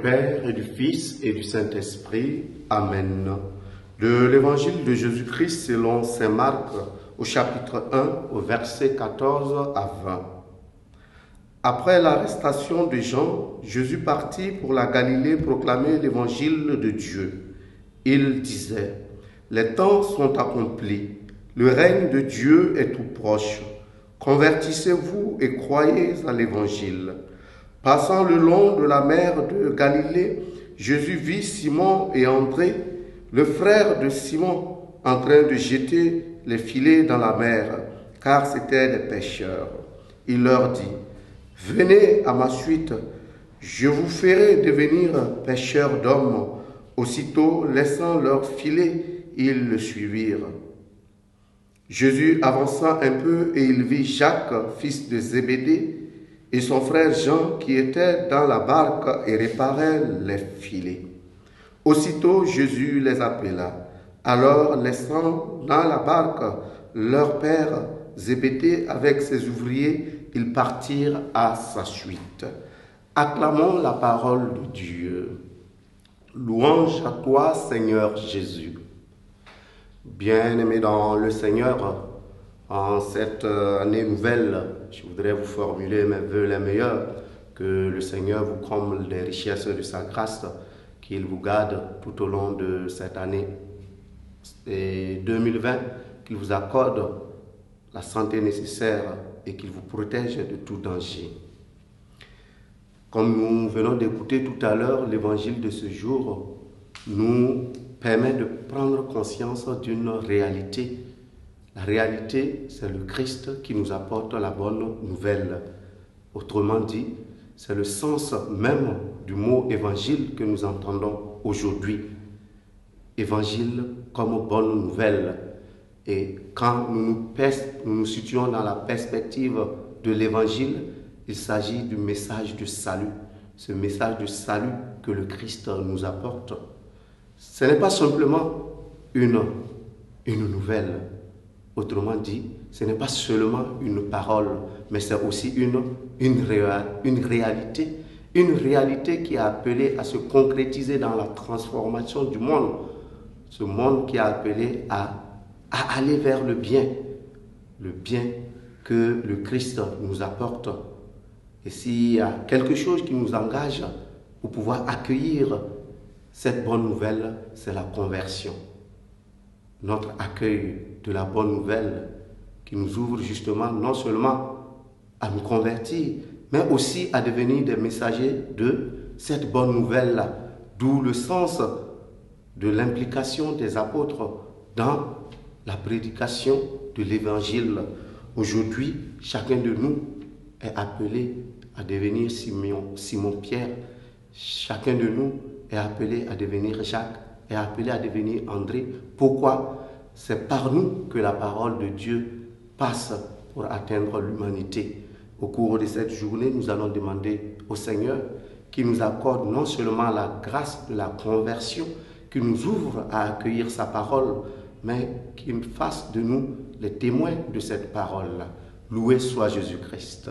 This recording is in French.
Père et du Fils et du Saint-Esprit. Amen. De l'Évangile de Jésus-Christ selon saint Marc, au chapitre 1, au verset 14 à 20. Après l'arrestation de Jean, Jésus partit pour la Galilée proclamer l'Évangile de Dieu. Il disait, « Les temps sont accomplis, le règne de Dieu est tout proche. Convertissez-vous et croyez à l'Évangile. » Passant le long de la mer de Galilée, Jésus vit Simon et André, le frère de Simon, en train de jeter les filets dans la mer, car c'étaient des pêcheurs. Il leur dit, « Venez à ma suite, je vous ferai devenir pêcheurs d'hommes. » Aussitôt, laissant leurs filets, ils le suivirent. Jésus avança un peu et il vit Jacques, fils de Zébédée, et son frère Jean qui étaient dans la barque et réparaient les filets. Aussitôt Jésus les appela. Alors, laissant dans la barque leur père Zébédée avec ses ouvriers, ils partirent à sa suite. Acclamons la parole de Dieu. Louange à toi, Seigneur Jésus. Bien-aimés dans le Seigneur, en cette année nouvelle, je voudrais vous formuler mes vœux les meilleurs, que le Seigneur vous comble des richesses de sa grâce, qu'il vous garde tout au long de cette année et 2020, qu'il vous accorde la santé nécessaire et qu'il vous protège de tout danger. Comme nous venons d'écouter tout à l'heure, l'évangile de ce jour nous permet de prendre conscience d'une réalité. La réalité, c'est le Christ qui nous apporte la bonne nouvelle. Autrement dit, c'est le sens même du mot évangile que nous entendons aujourd'hui. Évangile comme bonne nouvelle. Et quand nous nous situons dans la perspective de l'évangile, il s'agit du message de salut. Ce message de salut que le Christ nous apporte. Ce n'est pas simplement une nouvelle. Autrement dit, ce n'est pas seulement une parole, mais c'est aussi une réalité. Une réalité qui est appelée à se concrétiser dans la transformation du monde. Ce monde qui est appelé à aller vers le bien que le Christ nous apporte. Et s'il y a quelque chose qui nous engage pour pouvoir accueillir cette bonne nouvelle, c'est la conversion. Notre accueil de la bonne nouvelle qui nous ouvre justement non seulement à nous convertir, mais aussi à devenir des messagers de cette bonne nouvelle-là, d'où le sens de l'implication des apôtres dans la prédication de l'évangile. Aujourd'hui, chacun de nous est appelé à devenir Simon-Pierre. Chacun de nous est appelé à devenir Jacques, est appelé à devenir André. Pourquoi? C'est par nous que la parole de Dieu passe pour atteindre l'humanité. Au cours de cette journée, nous allons demander au Seigneur qu'il nous accorde non seulement la grâce de la conversion, qu'il nous ouvre à accueillir sa parole, mais qu'il fasse de nous les témoins de cette parole. Loué soit Jésus-Christ.